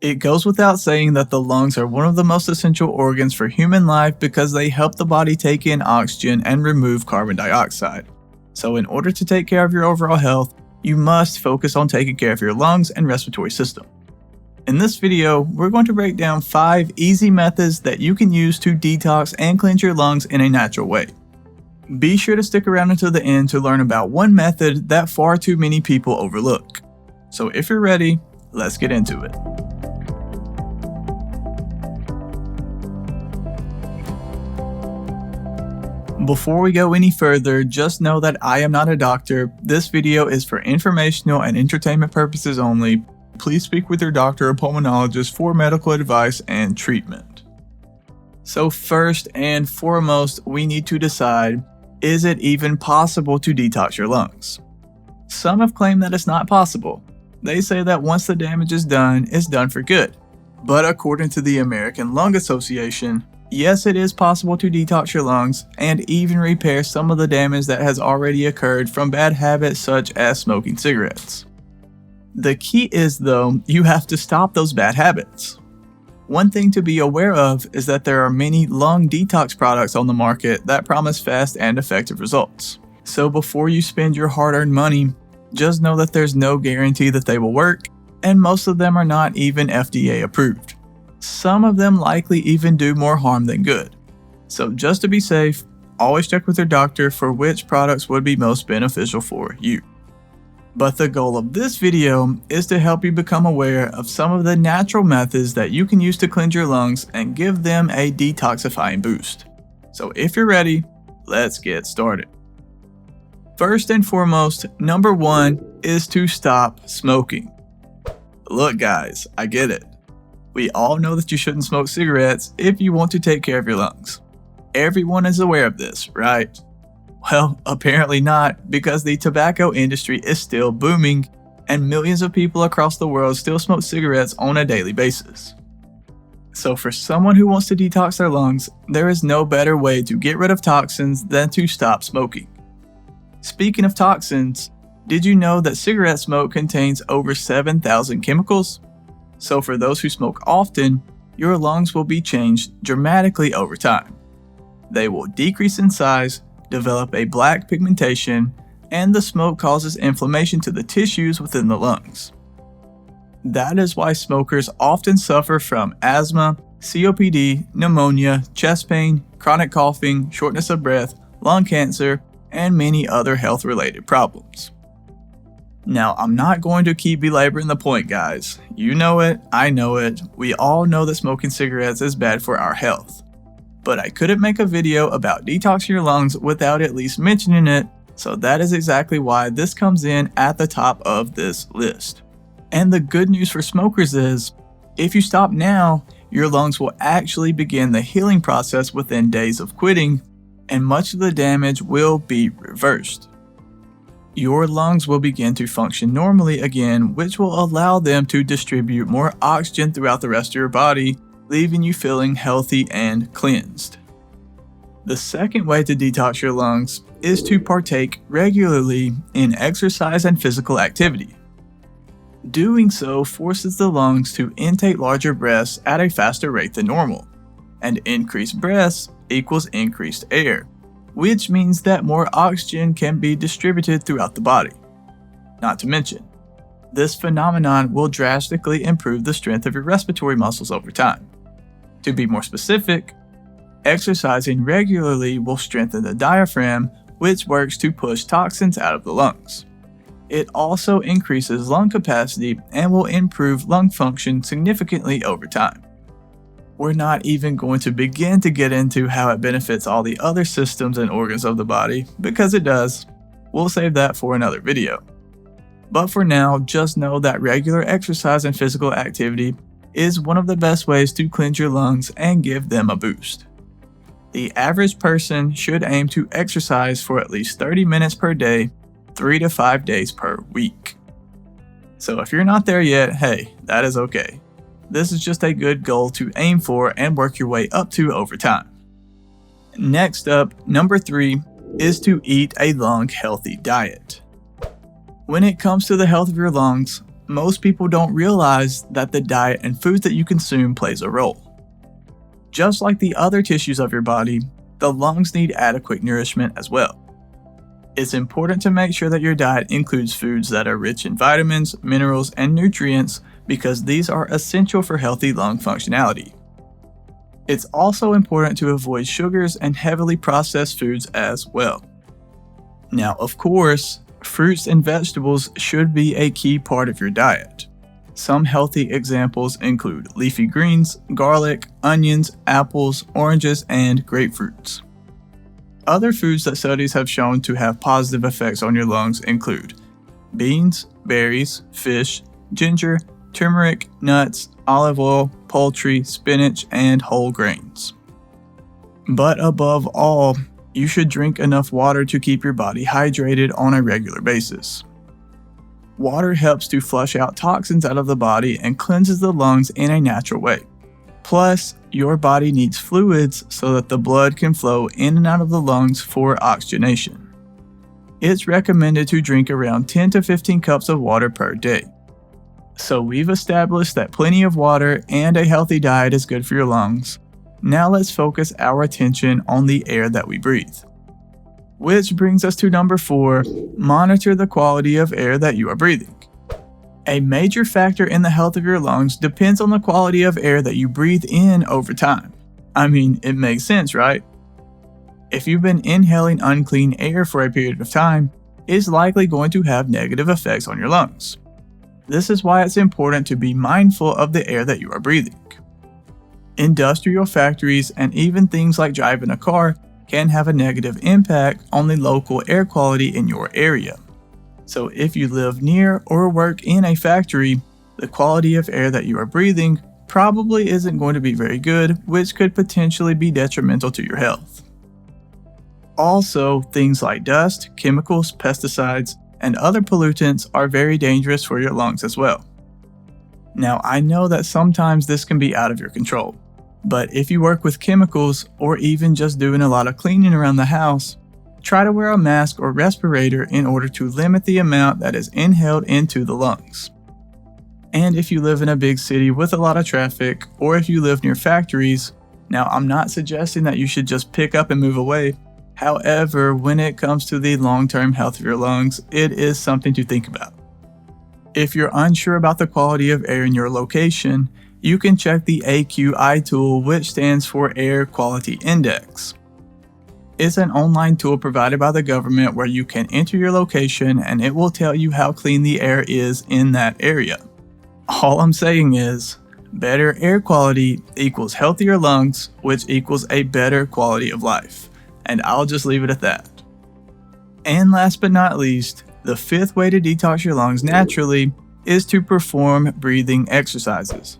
It goes without saying that the lungs are one of the most essential organs for human life because they help the body take in oxygen and remove carbon dioxide. So in order to take care of your overall health, you must focus on taking care of your lungs and respiratory system. In this video, we're going to break down 5 easy methods that you can use to detox and cleanse your lungs in a natural way. Be sure to stick around until the end to learn about one method that far too many people overlook. So if you're ready, let's get into it. Before we go any further, just know that I am not a doctor. This video is for informational and entertainment purposes only. Please speak with your doctor or pulmonologist for medical advice and treatment. So first and foremost, we need to decide, is it even possible to detox your lungs? Some have claimed that it's not possible. They say that once the damage is done, it's done for good. But according to the American Lung Association, yes, it is possible to detox your lungs and even repair some of the damage that has already occurred from bad habits such as smoking cigarettes. The key is, though, you have to stop those bad habits. One thing to be aware of is that there are many lung detox products on the market that promise fast and effective results. So before you spend your hard-earned money, just know that there's no guarantee that they will work, and most of them are not even FDA approved. Some of them likely even do more harm than good. So just to be safe, always check with your doctor for which products would be most beneficial for you. But the goal of this video is to help you become aware of some of the natural methods that you can use to cleanse your lungs and give them a detoxifying boost. So if you're ready, let's get started. First and foremost, number 1 is to stop smoking. Look guys, I get it. We all know that you shouldn't smoke cigarettes if you want to take care of your lungs. Everyone is aware of this, right? Well, apparently not, because the tobacco industry is still booming and millions of people across the world still smoke cigarettes on a daily basis. So for someone who wants to detox their lungs, there is no better way to get rid of toxins than to stop smoking. Speaking of toxins, did you know that cigarette smoke contains over 7,000 chemicals? So for those who smoke often, your lungs will be changed dramatically over time. They will decrease in size, develop a black pigmentation, and the smoke causes inflammation to the tissues within the lungs. That is why smokers often suffer from asthma, COPD, pneumonia, chest pain, chronic coughing, shortness of breath, lung cancer, and many other health-related problems. Now, I'm not going to keep belaboring the point, guys. You know it, I know it, we all know that smoking cigarettes is bad for our health. But I couldn't make a video about detoxing your lungs without at least mentioning it, so that is exactly why this comes in at the top of this list. And the good news for smokers is, if you stop now, your lungs will actually begin the healing process within days of quitting, and much of the damage will be reversed. Your lungs will begin to function normally again, which will allow them to distribute more oxygen throughout the rest of your body, leaving you feeling healthy and cleansed. The second way to detox your lungs is to partake regularly in exercise and physical activity. Doing so forces the lungs to intake larger breaths at a faster rate than normal, and increased breaths equals increased air, which means that more oxygen can be distributed throughout the body. Not to mention, this phenomenon will drastically improve the strength of your respiratory muscles over time. To be more specific, exercising regularly will strengthen the diaphragm, which works to push toxins out of the lungs. It also increases lung capacity and will improve lung function significantly over time. We're not even going to begin to get into how it benefits all the other systems and organs of the body, because it does. We'll save that for another video. But for now, just know that regular exercise and physical activity is one of the best ways to cleanse your lungs and give them a boost. The average person should aim to exercise for at least 30 minutes per day, 3 to 5 days per week. So if you're not there yet, hey, that is okay. This is just a good goal to aim for and work your way up to over time. Next up, number 3 is to eat a lung-healthy diet. When it comes to the health of your lungs, most people don't realize that the diet and foods that you consume plays a role. Just like the other tissues of your body, the lungs need adequate nourishment as well. It's important to make sure that your diet includes foods that are rich in vitamins, minerals, and nutrients because these are essential for healthy lung functionality. It's also important to avoid sugars and heavily processed foods as well. Now, of course, fruits and vegetables should be a key part of your diet. Some healthy examples include leafy greens, garlic, onions, apples, oranges, and grapefruits. Other foods that studies have shown to have positive effects on your lungs include beans, berries, fish, ginger, turmeric, nuts, olive oil, poultry, spinach, and whole grains. But above all, you should drink enough water to keep your body hydrated on a regular basis. Water helps to flush out toxins out of the body and cleanses the lungs in a natural way. Plus, your body needs fluids so that the blood can flow in and out of the lungs for oxygenation. It's recommended to drink around 10 to 15 cups of water per day. So we've established that plenty of water and a healthy diet is good for your lungs. Now let's focus our attention on the air that we breathe. Which brings us to number 4, monitor the quality of air that you are breathing. A major factor in the health of your lungs depends on the quality of air that you breathe in over time. I mean, it makes sense, right? If you've been inhaling unclean air for a period of time, it's likely going to have negative effects on your lungs. This is why it's important to be mindful of the air that you are breathing. Industrial factories and even things like driving a car can have a negative impact on the local air quality in your area. So if you live near or work in a factory, the quality of air that you are breathing probably isn't going to be very good, which could potentially be detrimental to your health. Also, things like dust, chemicals, pesticides, and other pollutants are very dangerous for your lungs as well. Now, I know that sometimes this can be out of your control, but if you work with chemicals or even just doing a lot of cleaning around the house, try to wear a mask or respirator in order to limit the amount that is inhaled into the lungs. And if you live in a big city with a lot of traffic, or if you live near factories, now I'm not suggesting that you should just pick up and move away. However, when it comes to the long-term health of your lungs, it is something to think about. If you're unsure about the quality of air in your location, you can check the AQI tool, which stands for Air Quality Index. It's an online tool provided by the government where you can enter your location and it will tell you how clean the air is in that area. All I'm saying is, better air quality equals healthier lungs, which equals a better quality of life. And I'll just leave it at that. And last but not least, the 5th way to detox your lungs naturally is to perform breathing exercises.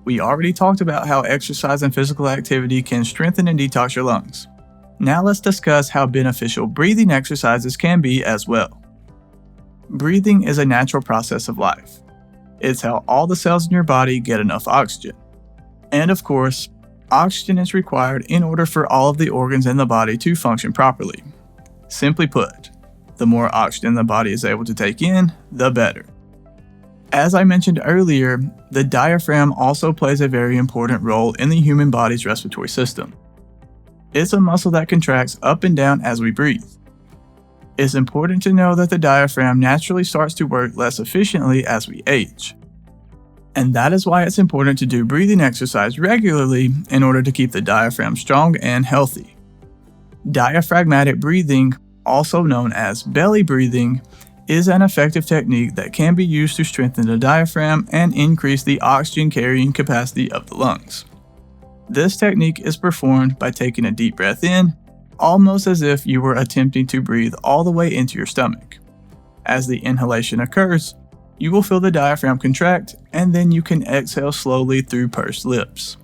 We already talked about how exercise and physical activity can strengthen and detox your lungs. Now let's discuss how beneficial breathing exercises can be as well. Breathing is a natural process of life. It's how all the cells in your body get enough oxygen. And of course, oxygen is required in order for all of the organs in the body to function properly. Simply put, the more oxygen the body is able to take in, the better. As I mentioned earlier, the diaphragm also plays a very important role in the human body's respiratory system. It's a muscle that contracts up and down as we breathe. It's important to know that the diaphragm naturally starts to work less efficiently as we age. And that is why it's important to do breathing exercise regularly in order to keep the diaphragm strong and healthy. Diaphragmatic breathing, also known as belly breathing, is an effective technique that can be used to strengthen the diaphragm and increase the oxygen carrying capacity of the lungs. This technique is performed by taking a deep breath in, almost as if you were attempting to breathe all the way into your stomach. As the inhalation occurs, you will feel the diaphragm contract, and then you can exhale slowly through pursed lips.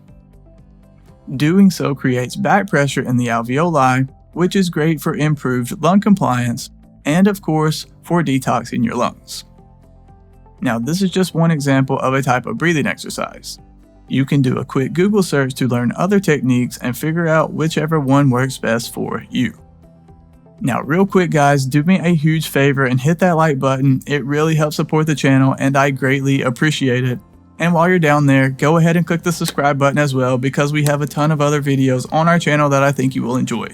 Doing so creates back pressure in the alveoli, which is great for improved lung compliance and, of course, for detoxing your lungs. Now, this is just one example of a type of breathing exercise. You can do a quick Google search to learn other techniques and figure out whichever one works best for you. Now real quick guys, do me a huge favor and hit that like button. It really helps support the channel and I greatly appreciate it. And while you're down there, go ahead and click the subscribe button as well because we have a ton of other videos on our channel that I think you will enjoy.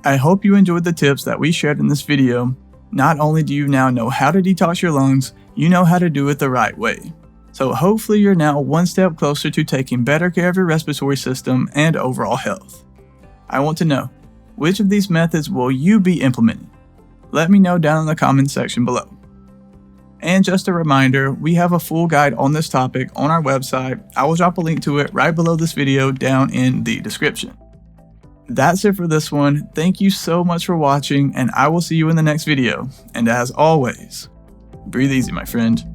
I hope you enjoyed the tips that we shared in this video. Not only do you now know how to detox your lungs, you know how to do it the right way. So hopefully you're now one step closer to taking better care of your respiratory system and overall health. I want to know, which of these methods will you be implementing? Let me know down in the comments section below. And just a reminder, we have a full guide on this topic on our website. I will drop a link to it right below this video down in the description. That's it for this one. Thank you so much for watching and I will see you in the next video. And as always, breathe easy, my friend.